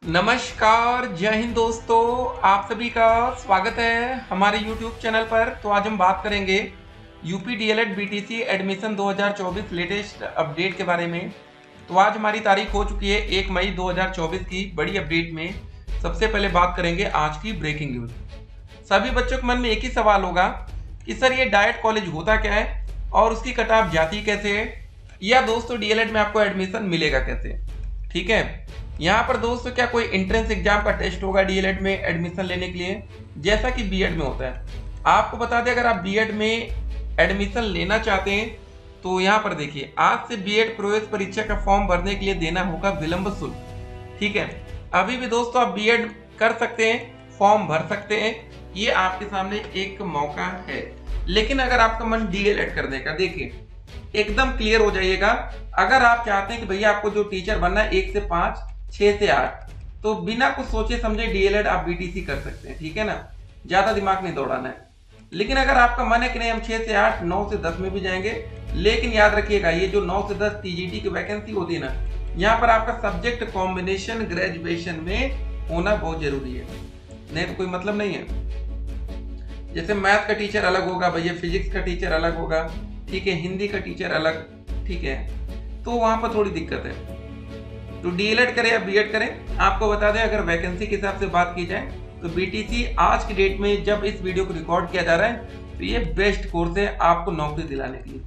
नमस्कार, जय हिंद दोस्तों। आप सभी का स्वागत है हमारे YouTube चैनल पर। तो आज हम बात करेंगे UP DElEd BTC admission 2024 latest update के बारे में। तो आज हमारी तारीख हो चुकी है 1 मई 2024 की बड़ी अपडेट में। सबसे पहले बात करेंगे आज की ब्रेकिंग न्यूज। सभी बच्चों के मन में एक ही सवाल होगा कि सर ये डाइट कॉलेज होता क्या है और उसकी कट ऑफ जाती कैसे है, या दोस्तों डीएलएड में आपको एडमिशन मिलेगा कैसे। ठीक है, यहाँ पर दोस्तों क्या कोई एंट्रेंस एग्जाम का टेस्ट होगा डीएलएड में एडमिशन लेने के लिए, जैसा कि बीएड में होता है। आपको बता दें, अगर आप बीएड में एडमिशन लेना चाहते हैं तो यहाँ पर देखिए, आज से बीएड प्रवेश परीक्षा का फॉर्म भरने के लिए देना होगा विलंब शुल्क। ठीक है, अभी भी दोस्तों आप बीएड कर सकते हैं, फॉर्म भर सकते हैं, ये आपके सामने एक मौका है। लेकिन अगर आपका मन डीएलएड करने का, देखिए एकदम क्लियर हो जाइएगा। अगर आप चाहते हैं कि भैया आपको जो टीचर बनना है 1 से 5, 6 से 8, तो बिना कुछ सोचे समझे डीएलएड आप बीटीसी कर सकते हैं। ठीक है ना, ज्यादा दिमाग नहीं दौड़ाना है। लेकिन अगर आपका मन है कि नहीं हम 6 से 8, 9 से 10 में भी जाएंगे, लेकिन याद रखिएगा ये जो 9 से 10 टीजीटी की वैकेंसी होती है ना, यहाँ पर आपका सब्जेक्ट कॉम्बिनेशन ग्रेजुएशन में होना बहुत जरूरी है, नहीं तो कोई मतलब नहीं है। जैसे मैथ का टीचर अलग होगा भैया, फिजिक्स का टीचर अलग होगा, ठीक है, हिंदी का टीचर अलग, ठीक है, तो वहां पर थोड़ी दिक्कत है। तो डीएलएड करें या बीएड करें, आपको बता दें अगर वैकेंसी के हिसाब से बात की जाए तो बीटीसी आज की डेट में जब इस वीडियो को रिकॉर्ड किया जा रहा है तो ये बेस्ट कोर्स है आपको नौकरी दिलाने के लिए।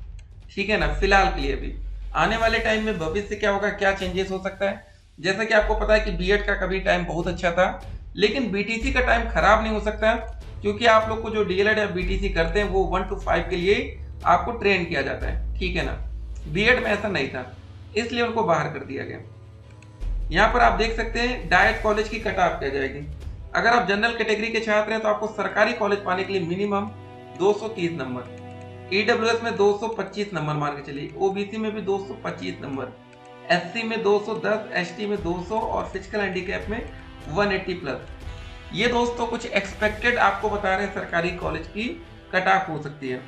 ठीक है ना, फिलहाल के लिए भी। आने वाले टाइम में भविष्य क्या होगा, क्या चेंजेस हो सकता है। जैसा कि आपको पता है कि बीएड का कभी टाइम बहुत अच्छा था, लेकिन बीटीसी का टाइम खराब नहीं हो सकता, क्योंकि आप लोग को जो डीएलएड या बीटीसी करते हैं वो 1 to 5 के लिए आपको ट्रेन किया जाता है। ठीक है ना, बीएड में ऐसा नहीं था, इसलिए उनको बाहर कर दिया गया। यहाँ पर आप देख सकते हैं डाइट कॉलेज की कट ऑफ क्या जाएगी। अगर आप जनरल कैटेगरी के छात्र हैं तो आपको सरकारी कॉलेज पाने के लिए मिनिमम 230 नंबर, ईडब्ल्यूएस में 225 नंबर मान के चलिए, ओबीसी में भी 225 नंबर, एससी में 210, एसटी में 200 और फिजिकल हैंडीकैप में 180 प्लस। ये दोस्तों कुछ एक्सपेक्टेड आपको बता रहे हैं सरकारी कॉलेज की कट ऑफ हो सकती है।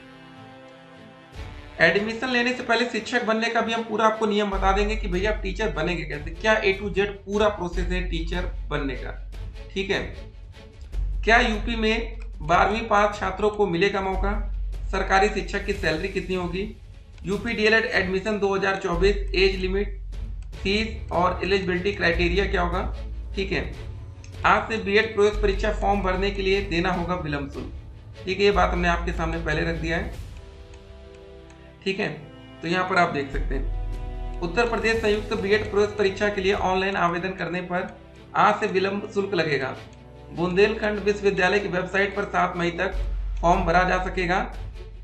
एडमिशन लेने से पहले शिक्षक बनने का भी हम पूरा आपको नियम बता देंगे कि भैया आप टीचर बनेंगे कैसे, क्या A to Z पूरा प्रोसेस है टीचर बनने का। ठीक है, क्या यूपी में 12वीं पास छात्रों को मिलेगा मौका, सरकारी शिक्षक की सैलरी कितनी होगी, UP DElEd admission 2024 age limit, fees और एलिजिबिलिटी क्राइटेरिया क्या होगा। ठीक है, आज से बीएड प्रवेश परीक्षा फॉर्म भरने के लिए देना होगा विलंब शुल्क। ठीक है, ये बात हमने आपके सामने पहले रख दिया है। ठीक है, तो यहाँ पर आप देख सकते हैं उत्तर प्रदेश संयुक्त बीएड प्रवेश परीक्षा के लिए ऑनलाइन आवेदन करने पर आज से विलंब शुल्क लगेगा। बुंदेलखंड विश्वविद्यालय की वेबसाइट पर 7 मई तक फॉर्म भरा जा सकेगा।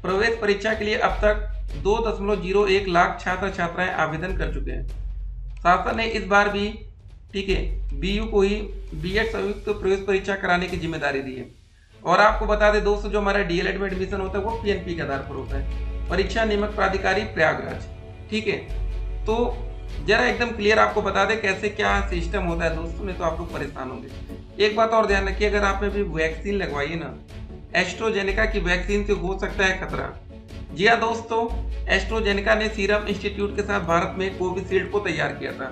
प्रवेश परीक्षा के लिए अब तक 2.01 लाख छात्र छात्राएं आवेदन कर चुके हैं। शासन ने इस बार भी, ठीक है, बीयू को ही बीएड संयुक्त प्रवेश परीक्षा कराने की जिम्मेदारी दी है। और आपको बता दें दोस्तों, जो हमारा डीएलएड में एडमिशन होता है वो पीएनपी के आधार पर होता है, परीक्षा नियामक प्राधिकारी प्रयागराज। ठीक है, तो जरा एकदम क्लियर आपको बता दें कैसे क्या सिस्टम होता है दोस्तों, नहीं तो आप लोग परेशान होंगे। एक बात और ध्यान रखिए, अगर आपने भी वैक्सीन लगवाई है ना, एस्ट्रोजेनेका की वैक्सीन से हो सकता है खतरा। जी हाँ दोस्तों, एस्ट्रोजेनेका ने सीरम इंस्टीट्यूट के साथ भारत में कोविशील्ड को तैयार किया था,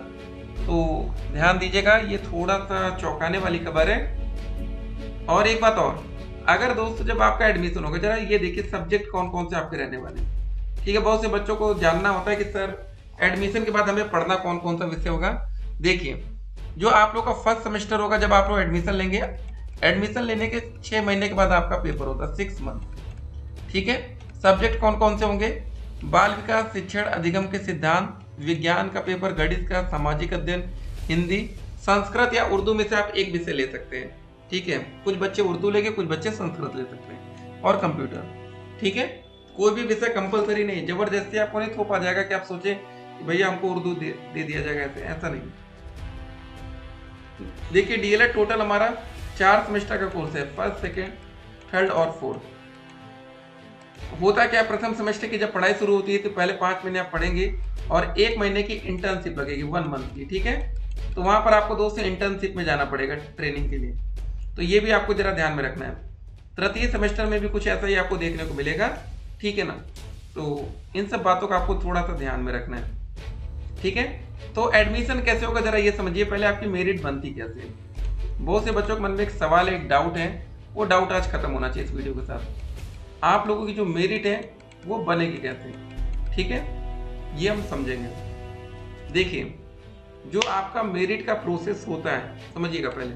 तो ध्यान दीजिएगा, ये थोड़ा सा चौंकाने वाली खबर है। और एक बात और, अगर दोस्तों जब आपका एडमिशन होगा, जरा ये देखिए सब्जेक्ट कौन कौन से आपके रहने वाले हैं। ठीक है, बहुत से बच्चों को जानना होता है कि सर एडमिशन के बाद हमें पढ़ना कौन कौन सा विषय होगा। देखिए, जो आप लोग का फर्स्ट सेमेस्टर होगा, जब आप लोग एडमिशन लेंगे, एडमिशन लेने के 6 महीने के बाद आपका पेपर होता है, 6 मंथ। ठीक है, सब्जेक्ट कौन कौन से होंगे, बाल विकास, शिक्षण, अधिगम के सिद्धांत, विज्ञान का पेपर, गणित का, सामाजिक अध्ययन, हिंदी, संस्कृत या उर्दू में से आप एक विषय ले सकते हैं। ठीक है, कुछ बच्चे उर्दू लेंगे, कुछ बच्चे संस्कृत ले सकते हैं, और कंप्यूटर। ठीक है, कोई भी विषय कंपलसरी नहीं, जबरदस्ती आपको नहीं थोपा जाएगा कि आप सोचे कि भैया हमको उर्दू दे दिया जाएगा, ऐसा नहीं। देखिए, डीएलएड टोटल हमारा 4 सेमेस्टर का कोर्स है, फर्स्ट, सेकेंड, थर्ड और फोर्थ। होता क्या, प्रथम सेमेस्टर की जब पढ़ाई शुरू होती है तो पहले 5 महीने आप पढ़ेंगे और 1 महीने की इंटर्नशिप लगेगी, 1 मंथ की। ठीक है, तो वहां पर आपको दोस्तों इंटर्नशिप में जाना पड़ेगा ट्रेनिंग के लिए, तो ये भी आपको जरा ध्यान में रखना है। तृतीय सेमेस्टर में भी कुछ ऐसा ही आपको देखने को मिलेगा। ठीक है ना, तो इन सब बातों का आपको थोड़ा सा ध्यान में रखना है। ठीक है, तो एडमिशन कैसे होगा जरा ये समझिए। पहले आपकी मेरिट बनती कैसे है। बहुत से बच्चों के मन में एक सवाल है, एक डाउट है, वो डाउट आज खत्म होना चाहिए इस वीडियो के साथ। आप लोगों की जो मेरिट है वो बनेगी कैसे, ठीक है, ये हम समझेंगे। देखिए, जो आपका मेरिट का प्रोसेस होता है समझिएगा पहले,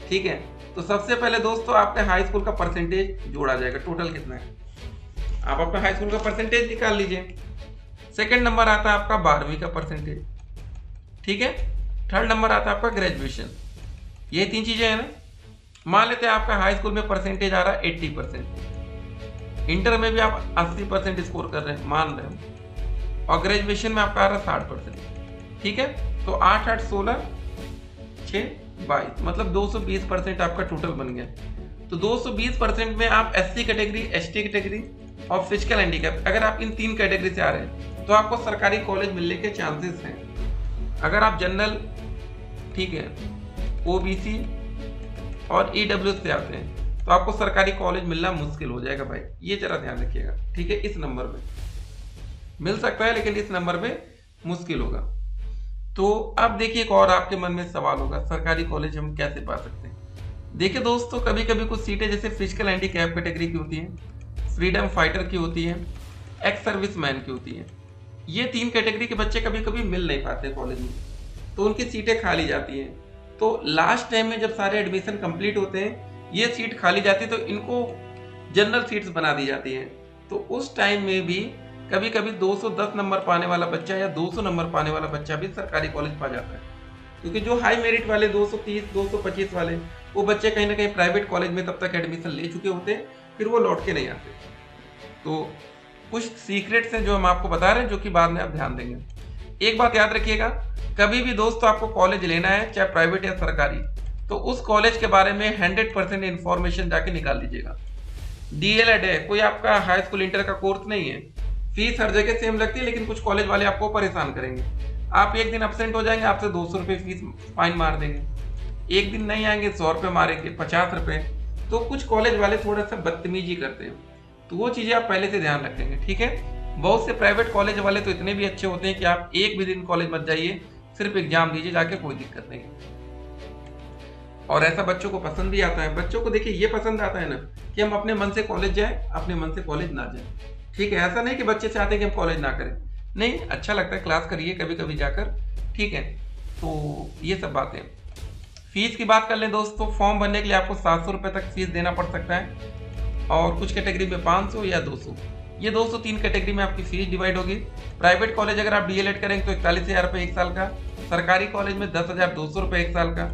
ठीक है। तो सबसे पहले दोस्तों आपके हाई स्कूल का परसेंटेज जोड़ा जाएगा, टोटल कितना है आप अपना हाई स्कूल का परसेंटेज निकाल लीजिए। सेकंड नंबर आता है आपका 12वीं का परसेंटेज, ठीक है। थर्ड नंबर आता है आपका ग्रेजुएशन। ये 3 चीजें हैं ना। मान लेते हैं आपका हाई स्कूल में परसेंटेज आ रहा है 80%, इंटर में भी आप 80% स्कोर कर रहे हैं मान रहे हो, और ग्रेजुएशन में आपका आ रहा है 60%, ठीक है। तो 8 8 16 6 22 मतलब 220% आपका टोटल बन गया। तो 220% में आप SC कैटेगरी, ST कैटेगरी और फिजिकल हैंडीकैप, अगर आप इन 3 कैटेगरी से आ रहे हैं तो आपको सरकारी कॉलेज मिलने के चांसेस हैं। अगर आप जनरल, ठीक है, OBC और EWS से आते हैं तो आपको सरकारी कॉलेज मिलना मुश्किल हो जाएगा भाई, ये जरा ध्यान रखिएगा, ठीक है। इस नंबर पे मिल सकता है लेकिन इस नंबर पे मुश्किल होगा। तो अब देखिए, एक और आपके मन में सवाल होगा, सरकारी कॉलेज हम कैसे पा सकते हैं। देखिए दोस्तों, कभी कभी कुछ सीटें जैसे फिजिकल हैंडीकैप कैटेगरी की होती हैं, फ्रीडम फाइटर की होती है, एक्स सर्विस मैन की होती है। ये 3 कैटेगरी के बच्चे कभी कभी मिल नहीं पाते कॉलेज में, तो उनकी सीटें खाली जाती हैं। तो लास्ट टाइम में जब सारे एडमिशन कंप्लीट होते हैं, ये सीट खाली जाती है तो इनको जनरल सीट्स बना दी जाती हैं। तो उस टाइम में भी कभी कभी 210 नंबर पाने वाला बच्चा या 200 नंबर पाने वाला बच्चा भी सरकारी कॉलेज पा जाता है, क्योंकि जो हाई मेरिट वाले 230 225 वाले वो बच्चे कहीं ना कहीं प्राइवेट कॉलेज में तब तक एडमिशन ले चुके होते हैं, फिर वो लौट के नहीं आते। तो कुछ सीक्रेट्स हैं जो हम आपको बता रहे हैं, जो कि बाद में आप ध्यान देंगे। एक बात याद रखिएगा, कभी भी दोस्तों आपको कॉलेज लेना है, चाहे प्राइवेट या सरकारी, तो उस कॉलेज के बारे में 100% इन्फॉर्मेशन जाके निकाल लीजिएगा। DLED है, कोई आपका हाई स्कूल इंटर का कोर्स नहीं है। फीस हर जगह सेम लगती है, लेकिन कुछ कॉलेज वाले आपको परेशान करेंगे। आप एक दिन एब्सेंट हो जाएंगे, आपसे 200 रुपये फीस फाइन मार देंगे। एक दिन नहीं आएंगे, 100 रुपये मारेंगे, 50 रुपये। तो कुछ कॉलेज वाले थोड़ा सा बदतमीजी करते हैं, तो वो चीज़ें आप पहले से ध्यान रखेंगे, ठीक है। बहुत से प्राइवेट कॉलेज वाले तो इतने भी अच्छे होते हैं कि आप एक भी दिन कॉलेज मत जाइए, सिर्फ एग्जाम दीजिए जाके, कोई दिक्कत नहीं। और ऐसा बच्चों को पसंद भी आता है। बच्चों को देखिए ये पसंद आता है ना कि हम अपने मन से कॉलेज जाएं, अपने मन से कॉलेज ना जाएं, ठीक है। ऐसा नहीं कि बच्चे चाहते हैं कि हम कॉलेज ना करें, नहीं, अच्छा लगता है क्लास करिए कभी कभी जाकर, ठीक है। तो ये सब बातें। फीस की बात कर लें दोस्तों, फॉर्म भरने के लिए आपको 700 रुपये तक फीस देना पड़ सकता है, और कुछ कैटेगरी में 500 या 200। ये 203 कैटेगरी में आपकी फीस डिवाइड होगी। प्राइवेट कॉलेज अगर आप DLED करेंगे तो 41,000 रुपये 1 साल का, सरकारी कॉलेज में 10,200 रुपये 1 साल का,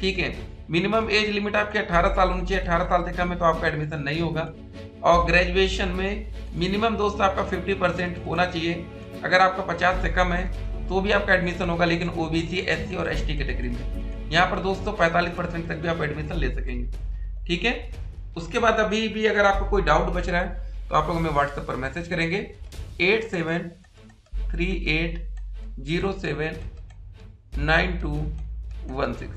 ठीक है। मिनिमम एज लिमिट आपकी 18 साल होनी चाहिए, 18 साल से कम है तो आपका एडमिशन नहीं होगा। और ग्रेजुएशन में मिनिमम दोस्तों आपका 50% होना चाहिए। अगर आपका 50 से कम है तो भी आपका एडमिशन होगा, लेकिन OBC, SC और ST कैटेगरी में। यहाँ पर दोस्तों 45% तक भी आप एडमिशन ले सकेंगे, ठीक है। उसके बाद अभी भी अगर आपको कोई डाउट बच रहा है तो आप लोग हमें व्हाट्सएप पर मैसेज करेंगे 8738079216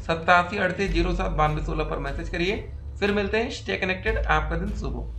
8738079216 पर मैसेज करिए। फिर मिलते हैं। स्टे कनेक्टेड, आपका दिन शुभ हो।